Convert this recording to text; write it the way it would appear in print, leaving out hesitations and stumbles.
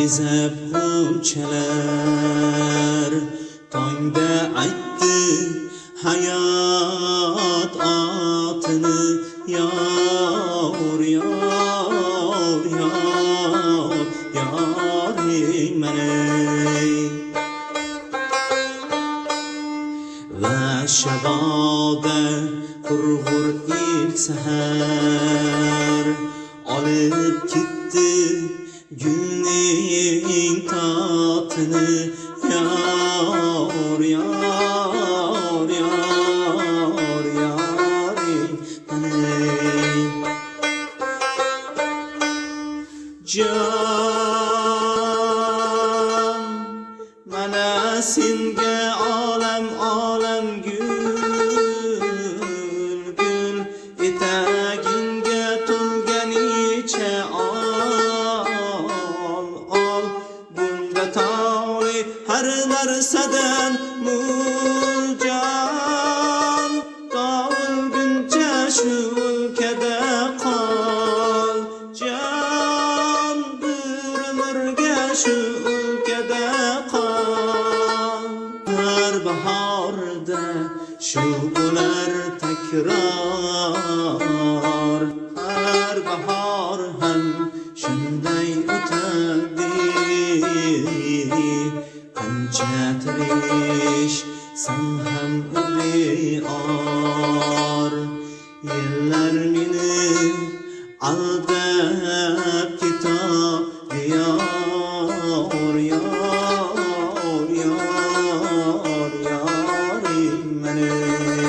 bezab g'unchalar tongda aytdi hayot otini yor yor yor yoring meni va shaboda qurg'ur ilk sahar olib ketdi gulning tatini yor yor yor yoring meni jon mana senga olam olam gul gul etagingga to'lganicha ol bunda toli har narsadan muljon qolguncha shu o'lkada qol jon bir umrga shu o'lkada qol har bahorda shu bo'lar takror har bahor ham shunday o'tadi qancha tirishsam ham beor yillar meni aldab ketadi yor yor yor yoring meni